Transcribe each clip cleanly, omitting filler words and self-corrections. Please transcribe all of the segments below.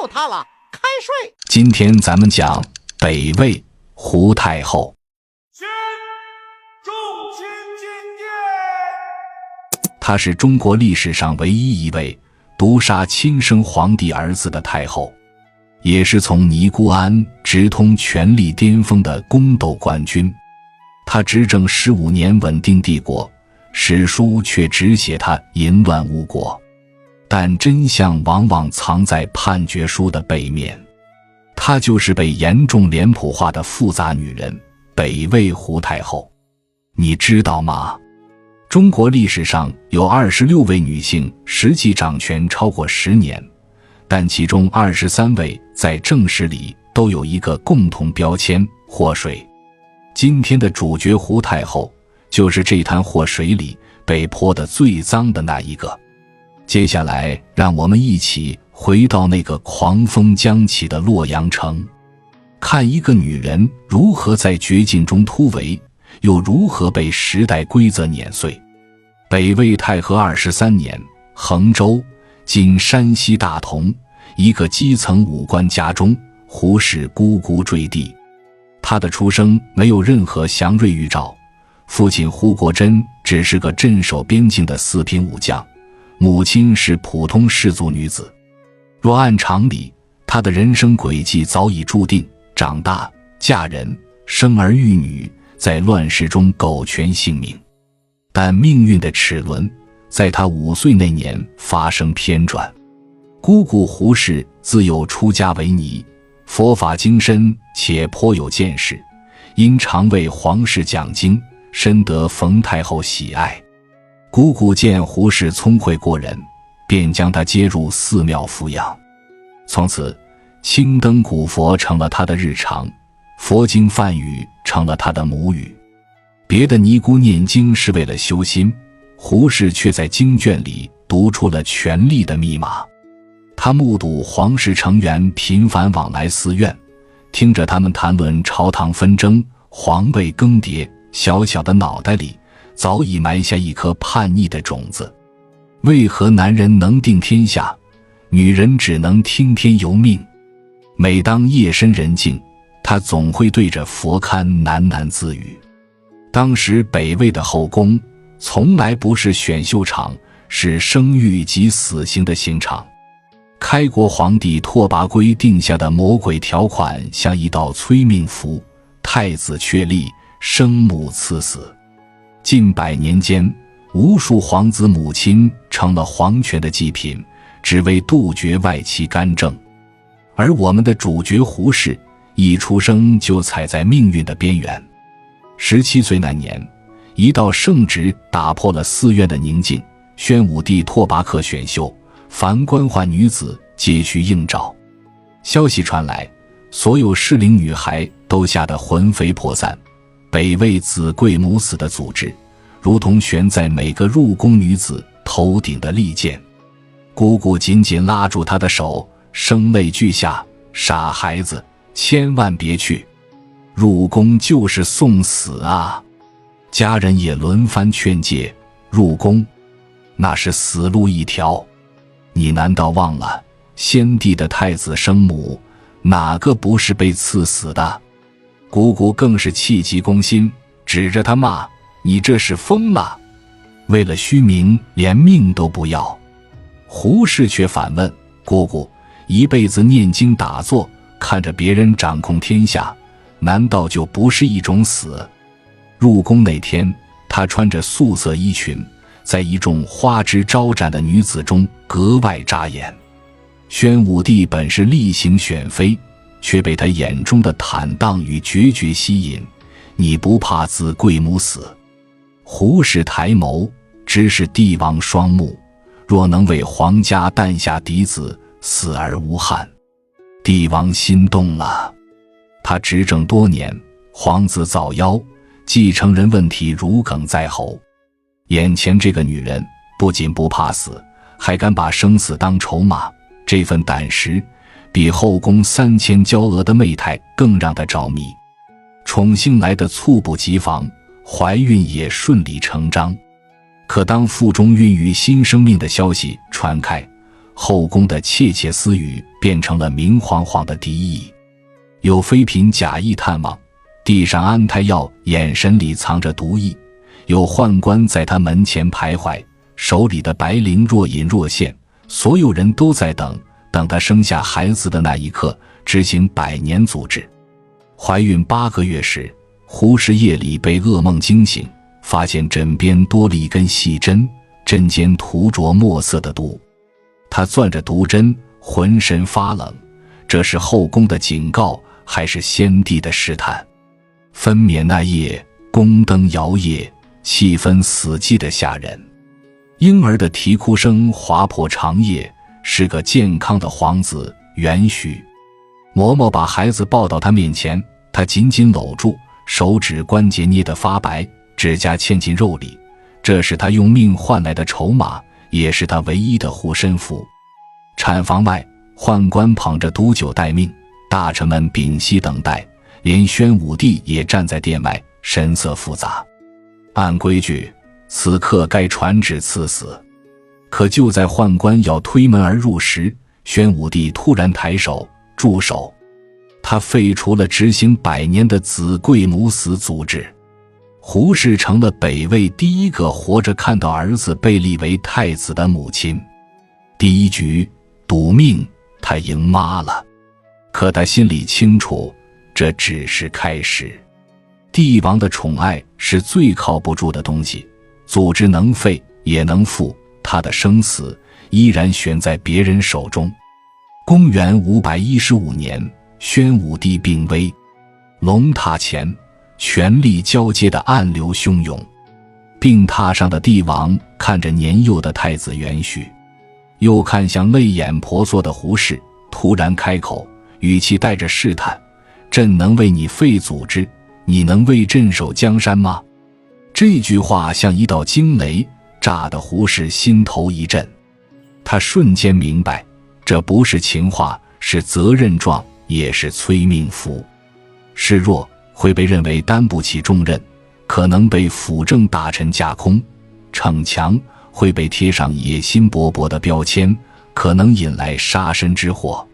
有他了，开睡。今天咱们讲北魏胡太后。先重亲觐见。她是中国历史上唯一一位毒杀亲生皇帝儿子的太后，也是从尼姑庵直通权力巅峰的宫斗冠军。她执政15年稳定帝国，史书却只写她淫乱误国，但真相往往藏在判决书的背面。她就是被严重脸谱化的复杂女人，北魏胡太后。你知道吗？中国历史上有26位女性实际掌权超过10年，但其中23位在正史里都有一个共同标签：祸水。今天的主角胡太后就是这滩祸水里被泼得最脏的那一个。接下来让我们一起回到那个狂风将起的洛阳城，看一个女人如何在绝境中突围，又如何被时代规则碾碎。北魏太和23年，衡州今山西大同一个基层武官家中，胡氏咕咕坠地。她的出生没有任何祥瑞预兆，父亲胡国珍只是个镇守边境的4品武将，母亲是普通士族女子。若按常理，她的人生轨迹早已注定：长大、嫁人、生儿育女，在乱世中苟全性命。但命运的齿轮在她5岁那年发生偏转。姑姑胡氏自幼出家为尼，佛法精深且颇有见识，因常为皇室讲经，深得冯太后喜爱。姑姑见胡氏聪慧过人，便将她接入寺庙抚养。从此青灯古佛成了她的日常，佛经梵语成了她的母语。别的尼姑念经是为了修心，胡氏却在经卷里读出了权力的密码。他目睹皇室成员频繁往来寺院，听着他们谈论朝堂纷争、皇位更迭，小小的脑袋里早已埋下一颗叛逆的种子。为何男人能定天下，女人只能听天由命？每当夜深人静，他总会对着佛龛喃喃自语。当时北魏的后宫从来不是选秀场，是生育及死刑的刑场。开国皇帝拓跋圭定下的魔鬼条款像一道催命符，太子确立，生母赐死。近100年间，无数皇子母亲成了皇权的祭品，只为杜绝外戚干政。而我们的主角胡氏一出生就踩在命运的边缘。17岁那年，一道圣旨打破了寺院的宁静，宣武帝拓跋克选秀，凡官宦女子皆需应召。消息传来，所有适龄女孩都吓得魂飞魄散。北魏子贵母死的组织，如同悬在每个入宫女子头顶的利剑。姑姑紧紧拉住她的手，声泪俱下：傻孩子，千万别去，入宫就是送死啊！家人也轮番劝诫，入宫那是死路一条。你难道忘了先帝的太子生母，哪个不是被赐死的？姑姑更是气急攻心，指着他骂：你这是疯了，为了虚名连命都不要。胡氏却反问：姑姑一辈子念经打坐，看着别人掌控天下，难道就不是一种死？入宫那天，她穿着素色衣裙，在一众花枝招展的女子中格外扎眼。宣武帝本是厉行选妃，却被他眼中的坦荡与决绝吸引。你不怕子贵母死？胡氏抬眸，直视帝王双目，若能为皇家诞下嫡子，死而无憾。帝王心动了。他执政多年，皇子早夭，继承人问题如鲠在喉。眼前这个女人不仅不怕死，还敢把生死当筹码，这份胆识比后宫3000娇娥的媚态更让他着迷。宠幸来的猝不及防，怀孕也顺理成章。可当腹中孕育新生命的消息传开，后宫的窃窃私语变成了明晃晃的敌意。有妃嫔假意探望，递上安胎药，眼神里藏着毒意；有宦官在他门前徘徊，手里的白绫若隐若现。所有人都在等他生下孩子的那一刻，执行百年祖制。怀孕8个月时，胡氏夜里被噩梦惊醒，发现枕边多了一根细针，针尖涂着墨色的毒。他攥着毒针，浑身发冷，这是后宫的警告，还是先帝的试探？分娩那夜，宫灯摇曳，气氛死寂的吓人。婴儿的啼哭声划破长夜，是个健康的皇子元许。嬷嬷把孩子抱到他面前，他紧紧搂住，手指关节捏得发白，指甲嵌进肉里，这是他用命换来的筹码，也是他唯一的护身符。产房外，宦官捧着毒酒待命，大臣们屏息等待，连宣武帝也站在殿外，神色复杂。按规矩，此刻该传旨赐死，可就在宦官要推门而入时，宣武帝突然抬手住手，他废除了执行100年的子贵母死祖制。胡氏成了北魏第一个活着看到儿子被立为太子的母亲。第一局赌命，他赢妈了，可他心里清楚，这只是开始。帝王的宠爱是最靠不住的东西，组织能废也能复，他的生死依然悬在别人手中。公元515年，宣武帝病危，龙榻前权力交接的暗流汹涌。病榻上的帝王看着年幼的太子元许，又看向泪眼婆娑的胡氏，突然开口，语气带着试探：朕能为你废祖制，你能为镇守江山吗？这句话像一道惊雷，炸得胡氏心头一震。他瞬间明白，这不是情话，是责任状，也是催命符。示弱会被认为担不起重任，可能被辅政大臣架空；逞强会被贴上野心勃勃的标签，可能引来杀身之祸。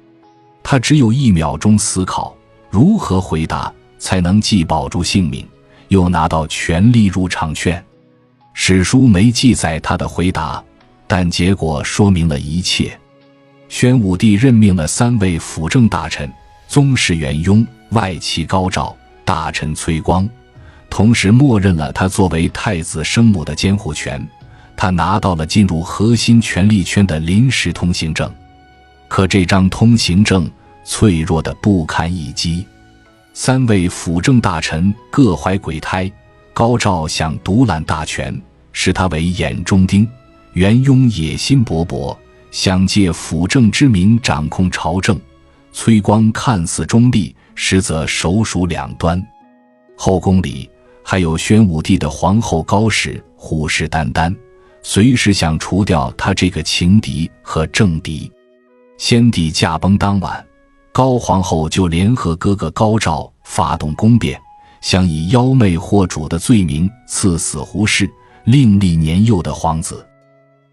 他只有1秒钟思考，如何回答才能既保住性命，又拿到权力入场券。史书没记载他的回答，但结果说明了一切。宣武帝任命了3位辅政大臣，宗室元雍、外戚高照、大臣崔光，同时默认了他作为太子生母的监护权。他拿到了进入核心权力圈的临时通行证，可这张通行证脆弱得不堪一击。3位辅政大臣各怀鬼胎，高照想独揽大权，视他为眼中钉；元雍野心勃勃，想借辅政之名掌控朝政；崔光看似中立，实则手鼠两端。后宫里还有宣武帝的皇后高氏虎视眈眈，随时想除掉他这个情敌和政敌。先帝驾崩当晚，高皇后就联合哥哥高照发动宫变，想以妖媚惑主的罪名赐死胡氏，另立年幼的皇子。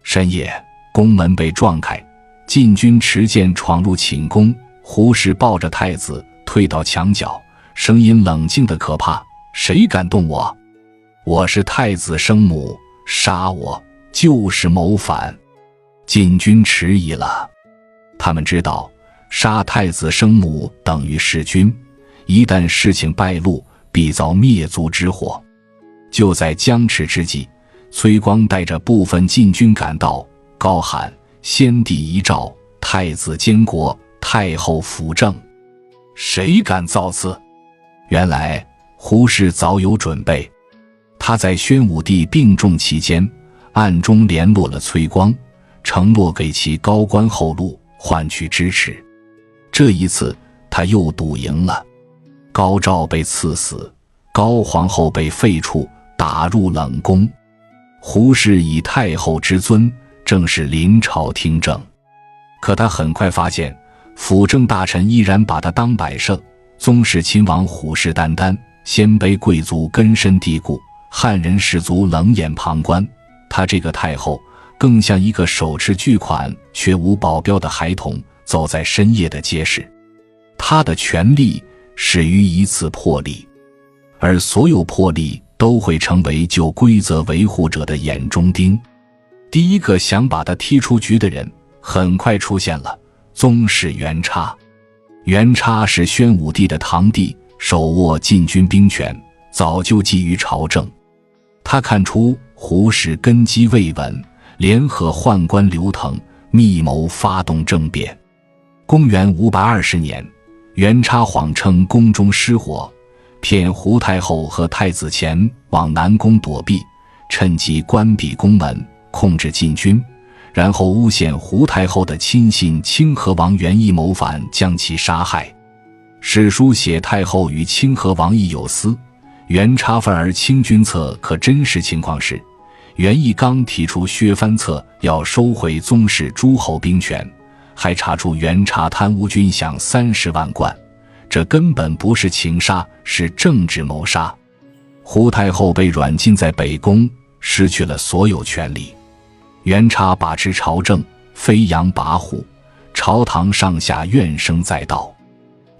深夜，宫门被撞开，禁军持剑闯入寝宫，胡氏抱着太子退到墙角，声音冷静得可怕：谁敢动我？我是太子生母，杀我就是谋反。禁军迟疑了，他们知道杀太子生母等于弑君，一旦事情败露，必遭灭族之祸。就在僵持之际，崔光带着部分禁军赶到，高喊：先帝遗诏，太子监国，太后辅政，谁敢造次？原来胡氏早有准备，他在宣武帝病重期间暗中联络了崔光，承诺给其高官厚禄，换取支持。这一次他又赌赢了，高照被赐死，高皇后被废黜，打入冷宫。胡氏以太后之尊，正式临朝听政。可他很快发现，辅政大臣依然把他当摆设，宗室亲王虎视眈眈，鲜卑贵族根深蒂固，汉人士族冷眼旁观。他这个太后更像一个手持巨款却无保镖的孩童，走在深夜的街市。他的权力始于一次破例，而所有破例都会成为旧规则维护者的眼中钉。第一个想把他踢出局的人很快出现了，宗室元叉。元叉是宣武帝的堂弟，手握禁军兵权，早就觊觎朝政。他看出胡氏根基未稳，联合宦官刘腾密谋发动政变。公元520年，元叉谎称宫中失火，骗胡太后和太子乾往南宫躲避，趁机关闭宫门，控制禁军，然后诬陷胡太后的亲信清河王元义谋反，将其杀害。史书写太后与清河王义有私，元叉愤而清君侧，可真实情况是元义刚提出削藩策，要收回宗室诸侯兵权，还查出元叉贪污军饷30万贯，这根本不是情杀，是政治谋杀。胡太后被软禁在北宫，失去了所有权力。元叉把持朝政，飞扬跋扈，朝堂上下怨声载道。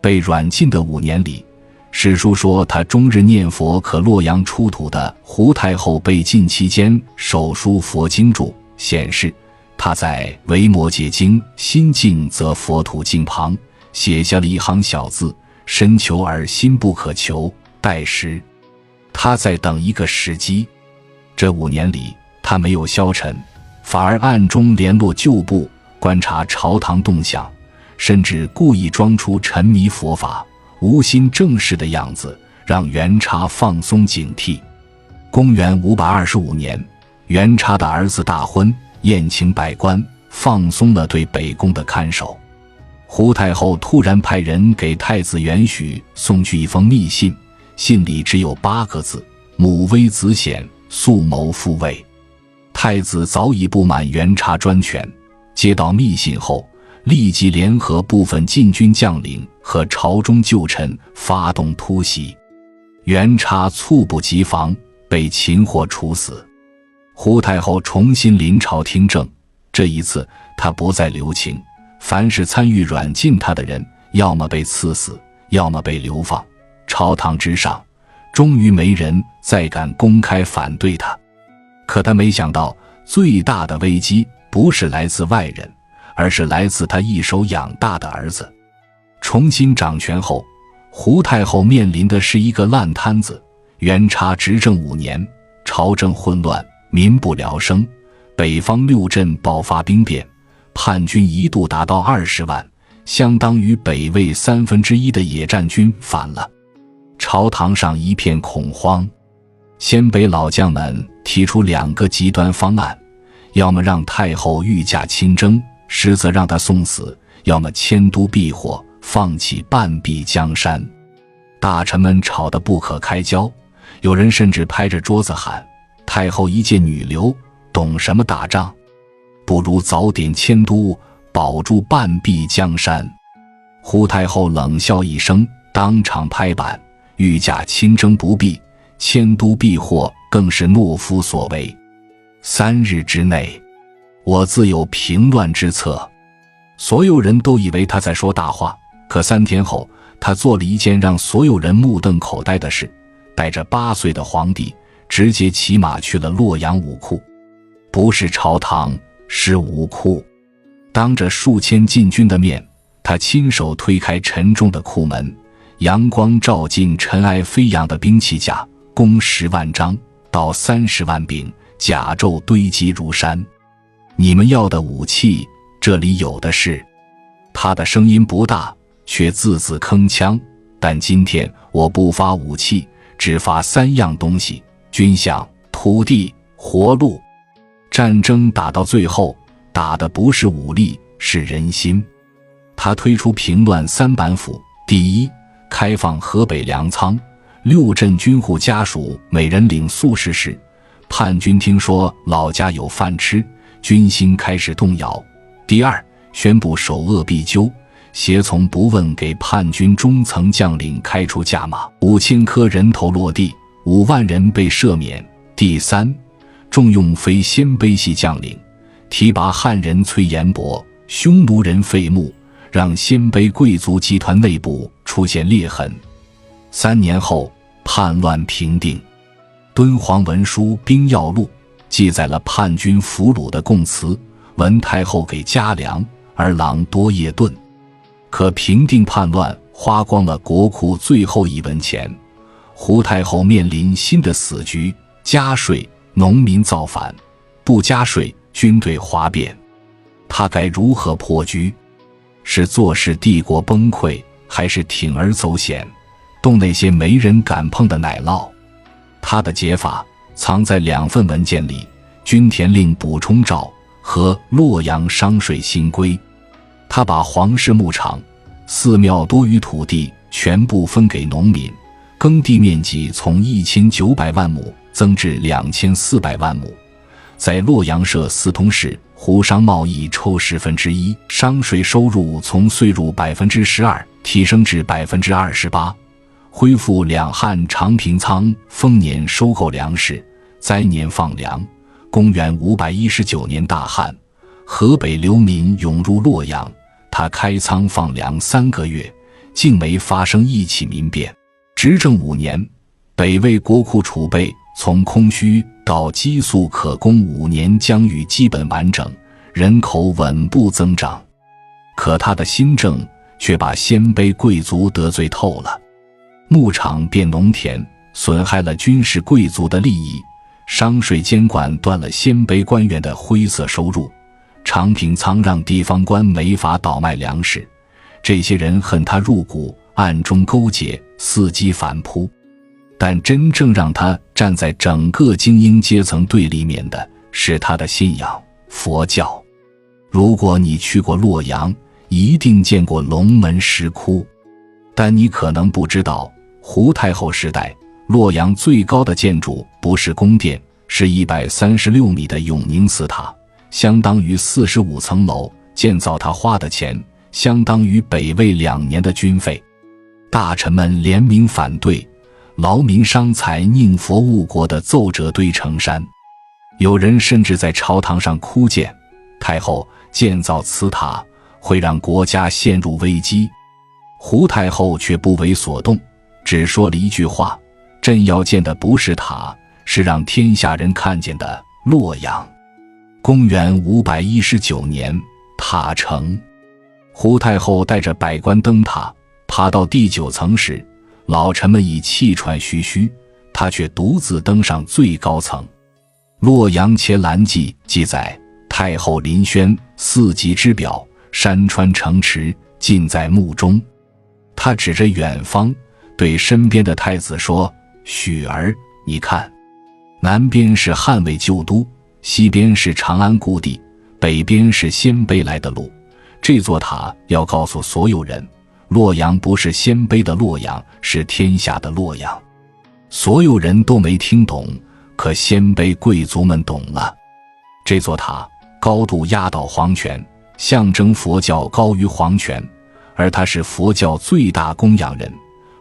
被软禁的5年里，史书说他终日念佛，可洛阳出土的胡太后被禁期间手书佛经注，显示他在维摩诘经心静则佛土境旁写下了一行小字：身求而心不可求，待时。他在等一个时机。这5年里，他没有消沉，反而暗中联络旧部，观察朝堂动向，甚至故意装出沉迷佛法无心正事的样子，让元叉放松警惕。公元525年，元叉的儿子大婚，宴请百官，放松了对北宫的看守。胡太后突然派人给太子元许送去一封密信，信里只有8个字：母危子显，速谋复位。太子早已不满元叉专权，接到密信后，立即联合部分禁军将领和朝中旧臣发动突袭。元叉猝不及防，被擒获处死。胡太后重新临朝听政，这一次她不再留情，凡是参与软禁她的人，要么被赐死，要么被流放。朝堂之上，终于没人再敢公开反对她。可她没想到，最大的危机不是来自外人，而是来自她一手养大的儿子。重新掌权后，胡太后面临的是一个烂摊子。元叉执政5年，朝政混乱，民不聊生，北方6镇爆发兵变，叛军一度达到20万，相当于北魏1/3的野战军反了。朝堂上一片恐慌，鲜卑老将们提出2个极端方案，要么让太后御驾亲征，实则让她送死，要么迁都避祸，放弃半壁江山。大臣们吵得不可开交，有人甚至拍着桌子喊：太后一介女流，懂什么打仗？不如早点迁都，保住半壁江山。胡太后冷笑一声，当场拍板：御驾亲征不必，迁都避祸更是懦夫所为。3日之内，我自有平乱之策。所有人都以为他在说大话，可3天后，他做了一件让所有人目瞪口呆的事，带着8岁的皇帝直接骑马去了洛阳武库。不是朝堂，是武库。当着数千禁军的面，他亲手推开沉重的库门，阳光照进尘埃飞扬的兵器架，弓10万张，刀30万柄，甲胄堆积如山。你们要的武器，这里有的是。他的声音不大，却字字铿锵。但今天我不发武器，只发3样东西：军饷、土地、活路。战争打到最后，打的不是武力，是人心。他推出平乱3板斧：第一，开放河北粮仓，6镇军户家属每人领素食时，叛军听说老家有饭吃，军心开始动摇。第二，宣布首恶必究，胁从不问给叛军中层将领开出价码，5000颗人头落地，5万人被赦免。第三，重用非鲜卑系将领，提拔汉人崔延伯、匈奴人费穆，让鲜卑贵族集团内部出现裂痕。3年后，叛乱平定。敦煌文书兵要录记载了叛军俘虏的供词，文太后给嘉粮，而郎多夜遁。可平定叛乱花光了国库最后1文钱，胡太后面临新的死局：加税，农民造反；不加税，军队哗变。她该如何破局？是坐视帝国崩溃，还是铤而走险，动那些没人敢碰的奶酪？他的解法藏在2份文件里：均田令补充诏和洛阳商税新规。他把皇室牧场、寺庙多余土地全部分给农民，耕地面积从1900万亩增至2400万亩，在洛阳设四通市，胡商贸易抽1/10，商税收入从税入12%提升至28%，恢复两汉长平仓丰年收购粮食，灾年放粮。公元519年大旱，河北流民涌入洛阳，他开仓放粮3个月，竟没发生一起民变。执政5年，北魏国库储备从空虚到积粟可供5年疆域基本完整，人口稳步增长。可他的新政却把鲜卑贵族得罪透了。牧场变农田，损害了军事贵族的利益；商税监管断了鲜卑官员的灰色收入；长平仓让地方官没法倒卖粮食。这些人恨他入骨，暗中勾结，伺机反扑。但真正让他站在整个精英阶层对立面的是他的信仰佛教。如果你去过洛阳，一定见过龙门石窟，但你可能不知道，胡太后时代洛阳最高的建筑不是宫殿，是136米的永宁寺塔，相当于45层楼，建造它花的钱相当于北魏2年的军费。大臣们联名反对，劳民伤财宁佛误国的奏折堆成山。有人甚至在朝堂上哭谏，太后建造此塔会让国家陷入危机。胡太后却不为所动，只说了一句话：朕要建的不是塔，是让天下人看见的洛阳。公元519年，塔成。胡太后带着百官登塔，爬到第9层时，老臣们已气喘吁吁，他却独自登上最高层。洛阳伽蓝记记载，太后临轩4级之表，山川城池尽在目中。他指着远方，对身边的太子说：许儿，你看，南边是汉魏旧都，西边是长安故地，北边是鲜卑来的路。这座塔要告诉所有人，洛阳不是鲜卑的洛阳，是天下的洛阳。所有人都没听懂，可鲜卑贵族们懂了。这座塔高度压倒皇权，象征佛教高于皇权，而他是佛教最大供养人，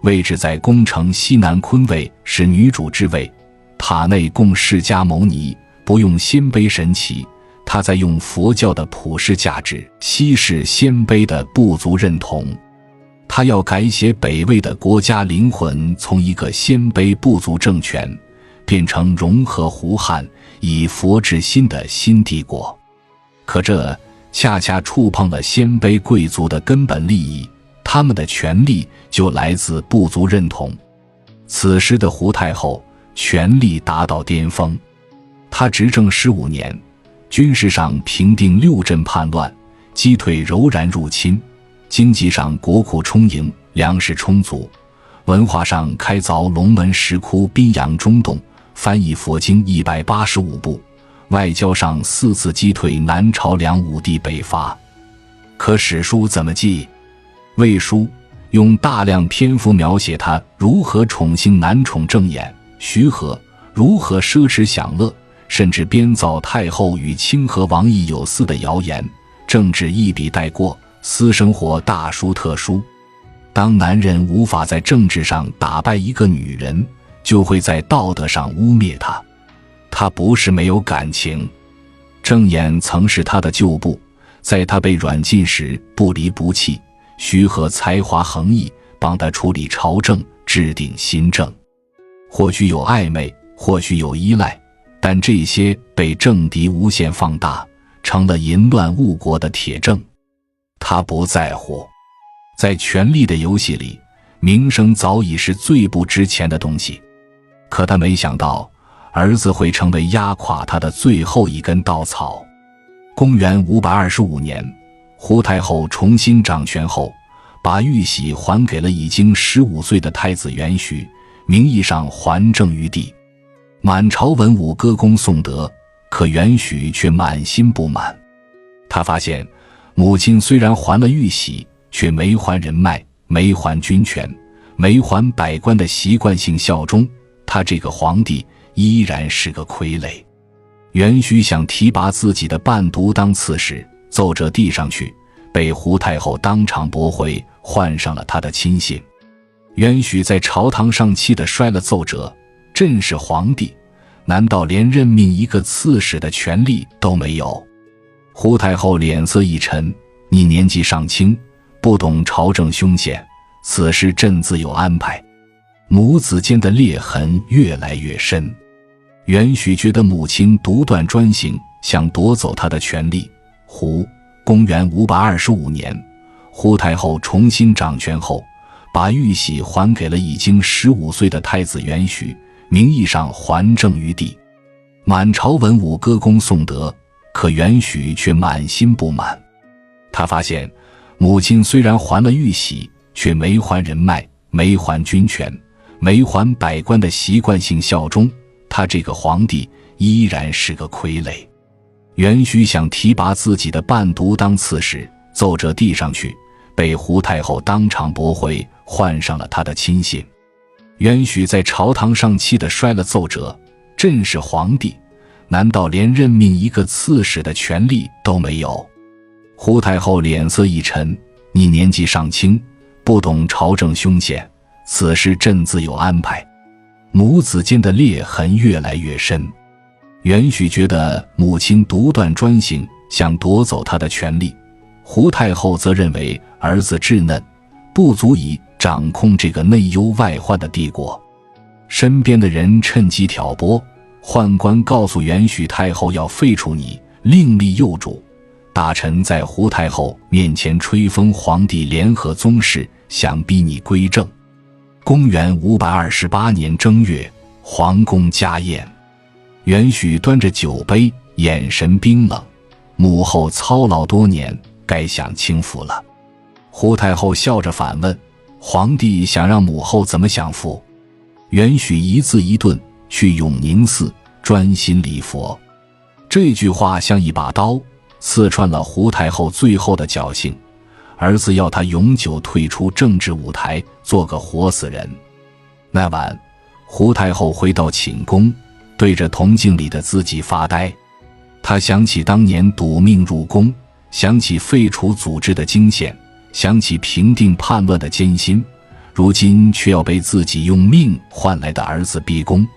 位置在宫城西南坤位，是女主之位。塔内供释迦牟尼，不用鲜卑神祇，他在用佛教的普世价值稀释鲜卑的部族认同。他要改写北魏的国家灵魂，从一个鲜卑部族政权变成融合胡汉以佛治心的新帝国。可这恰恰触碰了鲜卑贵族的根本利益，他们的权力就来自部族认同。此时的胡太后权力达到巅峰，她执政15年，军事上平定6镇叛乱，击退柔然入侵；经济上国库充盈，粮食充足；文化上开凿龙门石窟，宾扬中洞，翻译佛经185部；外交上4次击退南朝梁武帝北伐。可史书怎么记？魏书用大量篇幅描写他如何宠幸男宠正眼徐和，如何奢侈享乐，甚至编造太后与清河王奕有嗣的谣言，政治一笔带过，私生活大书特书。当男人无法在政治上打败一个女人，就会在道德上污蔑她。他不是没有感情，正眼曾是他的旧部，在他被软禁时不离不弃，徐和才华横溢，帮他处理朝政，制定新政。或许有暧昧，或许有依赖，但这些被政敌无限放大，成了淫乱误国的铁证。他不在乎，在权力的游戏里，名声早已是最不值钱的东西。可他没想到，儿子会成为压垮他的最后一根稻草。公元525年，胡太后重新掌权后，把玉玺还给了已经15岁的太子元徐，名义上还政于地。满朝文武歌功颂德，可元徐却满心不满。他发现母亲虽然还了玉玺，却没还人脉，没还军权，没还百官的习惯性效忠，他这个皇帝依然是个傀儡。元徐想提拔自己的伴读当刺史，奏折递上去，被胡太后当场驳回，换上了他的亲信。元徐在朝堂上气得摔了奏折，朕是皇帝，难道连任命一个刺史的权利都没有？胡太后脸色一沉，你年纪尚轻，不懂朝政凶险，此事朕自有安排。母子间的裂痕越来越深。元徐觉得母亲独断专行，想夺走他的权利。公元525年，胡太后重新掌权后，把玉玺还给了已经15岁的太子元徐，名义上还政于地。满朝文武歌功颂德，可元徐却满心不满。他发现母亲虽然还了玉玺，却没还人脉，没还军权，没还百官的习惯性效忠，他这个皇帝依然是个傀儡。元徐想提拔自己的伴读当刺史，奏折递上去，被胡太后当场驳回，换上了他的亲信。元徐在朝堂上气得摔了奏折，朕是皇帝，难道连任命一个刺史的权利都没有？胡太后脸色一沉，你年纪尚轻，不懂朝政凶险，此事朕自有安排。母子间的裂痕越来越深。元徐觉得母亲独断专行，想夺走他的权利。胡太后则认为儿子稚嫩，不足以掌控这个内忧外患的帝国。身边的人趁机挑拨，宦官告诉元徐太后要废除你，另立幼主。大臣在胡太后面前吹风皇帝联合宗室，想逼你归正。公元528年正月，皇宫家宴，元徐端着酒杯，眼神冰冷。母后操劳多年，该享清福了。胡太后笑着反问，皇帝想让母后怎么享福？元徐一字一顿，去永宁寺专心礼佛。这句话像一把刀，刺穿了胡太后最后的侥幸。儿子要他永久退出政治舞台，做个活死人。那晚，胡太后回到寝宫，对着铜镜里的自己发呆。她想起当年赌命入宫，想起废除组织的惊险，想起平定叛乱的艰辛，如今却要被自己用命换来的儿子逼宫。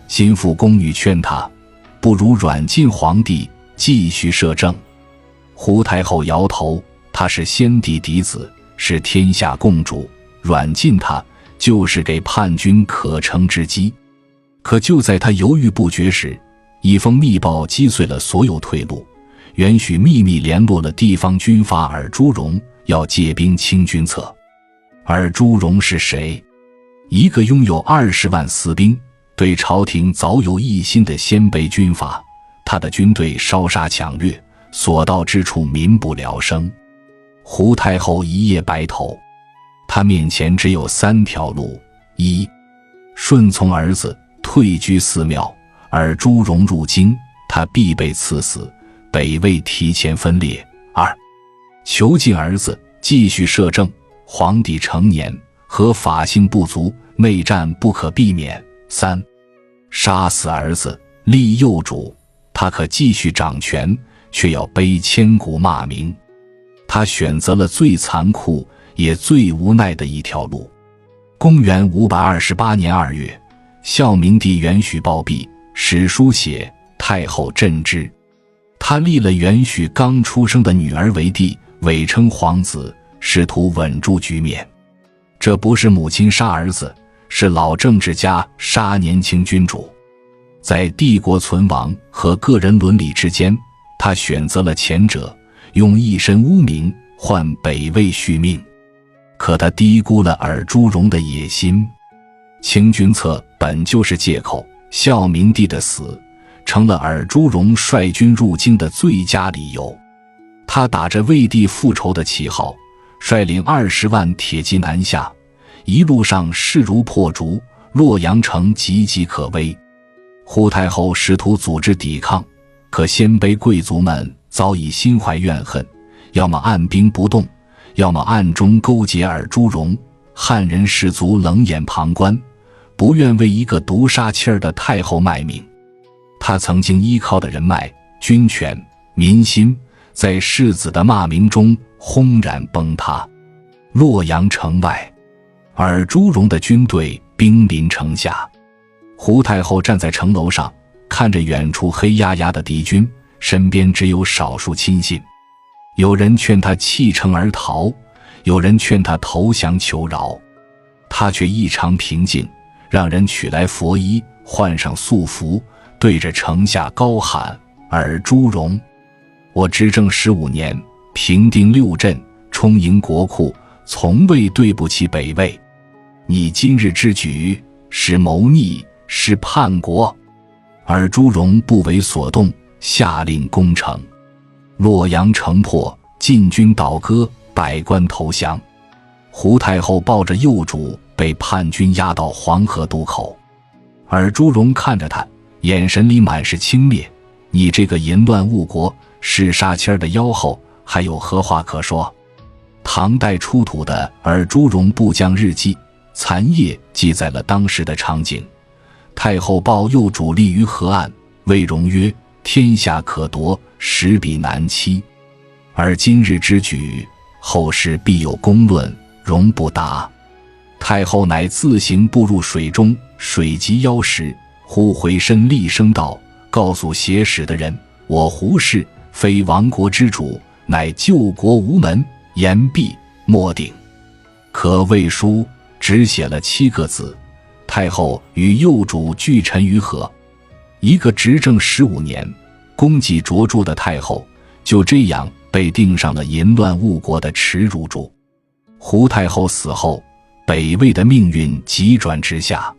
心腹宫女劝她，不如软禁皇帝，继续摄政。胡太后摇头，她是先帝嫡子，是天下共主，软禁她就是给叛军可乘之机。可就在她犹豫不决时，一封密报击碎了所有退路。元徐秘密联络了地方军阀尔朱荣，要借兵清君侧。尔朱荣是谁？一个拥有20万私兵，对朝廷早有异心的鲜卑军阀。他的军队烧杀抢掠，所到之处民不聊生。胡太后一夜白头，她面前只有3条路：一，顺从儿子，退居寺庙，尔朱荣入京，他必被赐死，北魏提前分裂。2，囚禁儿子，继续摄政，皇帝成年，和法性不足，内战不可避免。3，杀死儿子，立幼主，他可继续掌权，却要背千古骂名。他选择了最残酷也最无奈的一条路。公元528年2月，孝明帝元徐暴毙，史书写太后朕之。他立了元绪刚出生的女儿为帝，伪称皇子，试图稳住局面。这不是母亲杀儿子，是老政治家杀年轻君主。在帝国存亡和个人伦理之间，他选择了前者，用一身污名换北魏续命。可他低估了尔朱荣的野心。清君侧本就是借口，孝明帝的死成了尔朱荣率军入京的最佳理由。他打着为帝复仇的旗号，率领20万铁骑南下，一路上势如破竹，洛阳城岌岌可危。胡太后试图组织抵抗，可鲜卑贵族们早已心怀怨恨，要么按兵不动，要么暗中勾结尔朱荣。汉人士族冷眼旁观，不愿为一个毒杀妻儿的太后卖命。他曾经依靠的人脉、军权、民心，在世子的骂名中轰然崩塌。洛阳城外，尔朱荣的军队兵临城下，胡太后站在城楼上，看着远处黑压压的敌军，身边只有少数亲信。有人劝他弃城而逃，有人劝他投降求饶，他却异常平静，让人取来佛衣，换上素服，对着城下高喊：尔朱荣，我执政15年，平定6镇，充盈国库，从未对不起北魏。你今日之举是谋逆，是叛国。尔朱荣不为所动，下令攻城。洛阳城破，禁军倒戈，百官投降。胡太后抱着幼主被叛军押到黄河渡口。尔朱荣看着他，眼神里满是轻蔑：你这个淫乱误国、弑杀妻儿的妖后，还有何话可说？唐代出土的尔朱荣部将日记残页记载了当时的场景。太后抱幼主立于河岸，谓荣曰：天下可夺，实彼难期。而今日之举，后世必有公论，容不答。太后乃自行步入水中，水及腰时，忽回身厉声道：告诉写史的人，我胡氏非亡国之主，乃救国无门，言必莫顶。可魏书只写了7个字：太后与幼主俱沉于河。一个执政15年、功绩卓著的太后，就这样被钉上了淫乱误国的耻辱柱。胡太后死后，北魏的命运急转直下。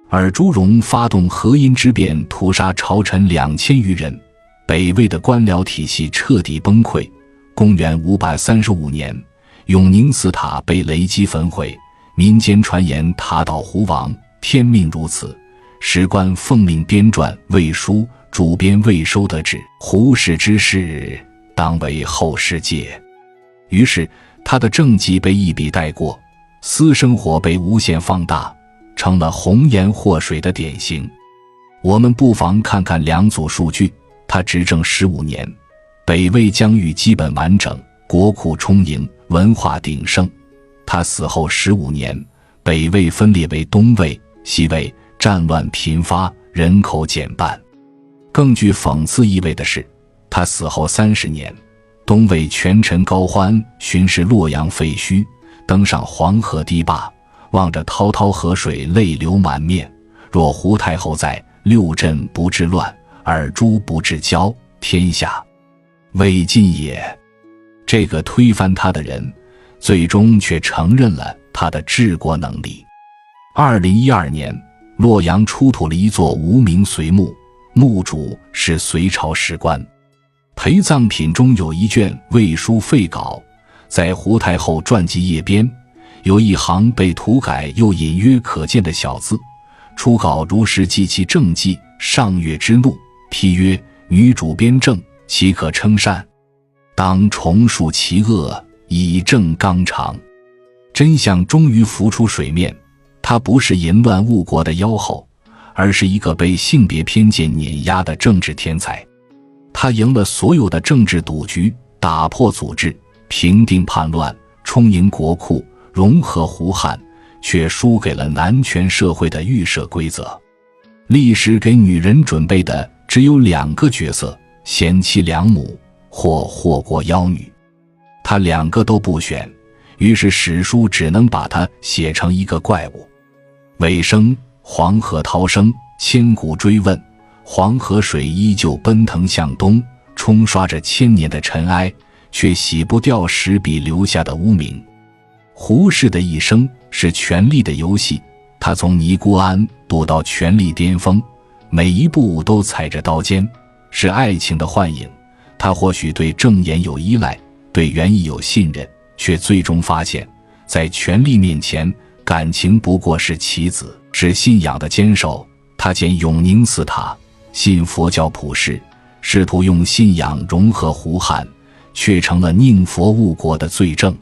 尔朱荣发动河阴之变，屠杀朝臣2000余人，北魏的官僚体系彻底崩溃。公元535年，永宁寺塔被雷击焚毁，民间传言塔倒胡亡，天命如此。史官奉命编撰魏书，主编未收得旨，胡氏之事当为后世戒。于是他的政绩被一笔带过，私生活被无限放大，成了红颜祸水的典型。我们不妨看看2组数据。他执政15年，北魏疆域基本完整，国库充盈，文化鼎盛。他死后15年，北魏分裂为东魏、西魏，战乱频发，人口减半。更具讽刺意味的是，他死后30年，东魏权臣高欢巡视洛阳废墟，登上黄河堤坝，望着滔滔河水，泪流满面。若胡太后在，6镇不治乱，尔朱不治骄，天下未尽也。这个推翻他的人，最终却承认了他的治国能力。2012年，洛阳出土了一座无名隋墓，墓主是隋朝史官。陪葬品中有一卷魏书废稿，在胡太后传记页边有一行被涂改又隐约可见的小字，初稿如实记其政绩，上月之怒，批曰：女主编政，岂可称善？当重述其恶，以正纲常。真相终于浮出水面，她不是淫乱误国的妖后，而是一个被性别偏见碾压的政治天才。他赢了所有的政治赌局，打破组织，平定叛乱，充盈国库，融合胡汉，却输给了男权社会的预设规则。历史给女人准备的只有2个角色，贤妻良母或祸国妖女。他两个都不选，于是史书只能把他写成一个怪物。尾声，黄河涛声，千古追问，黄河水依旧奔腾向东，冲刷着千年的尘埃，却洗不掉史笔留下的污名。胡适的一生是权力的游戏，他从尼姑庵赌到权力巅峰，每一步都踩着刀尖，是爱情的幻影。他或许对正言有依赖，对原意有信任，却最终发现，在权力面前，感情不过是棋子，是信仰的坚守。他建永宁寺塔，信佛教普世，试图用信仰融合胡汉，却成了宁佛误国的罪证。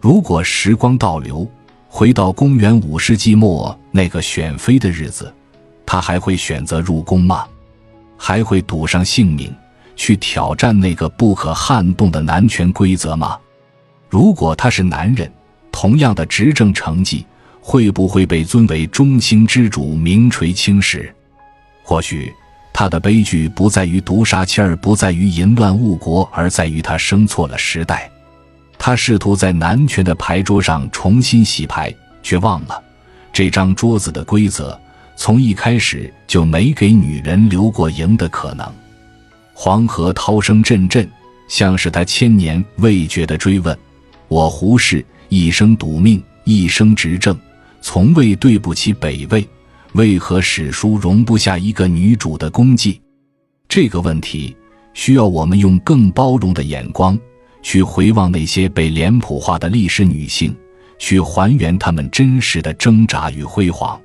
如果时光倒流，回到公元5世纪末那个选妃的日子，他还会选择入宫吗？还会赌上性命去挑战那个不可撼动的男权规则吗？如果他是男人，同样的执政成绩会不会被尊为中兴之主名垂青史？或许他的悲剧不在于毒杀妻儿，不在于淫乱误国，而在于他生错了时代。他试图在男权的牌桌上重新洗牌，却忘了这张桌子的规则从一开始就没给女人留过赢的可能。黄河涛声阵阵，像是他千年未决的追问。我胡适一生赌命，一生执政，从未对不起北魏，为何史书容不下一个女主的功绩？这个问题需要我们用更包容的眼光去回望那些被脸谱化的历史女性，去还原她们真实的挣扎与辉煌。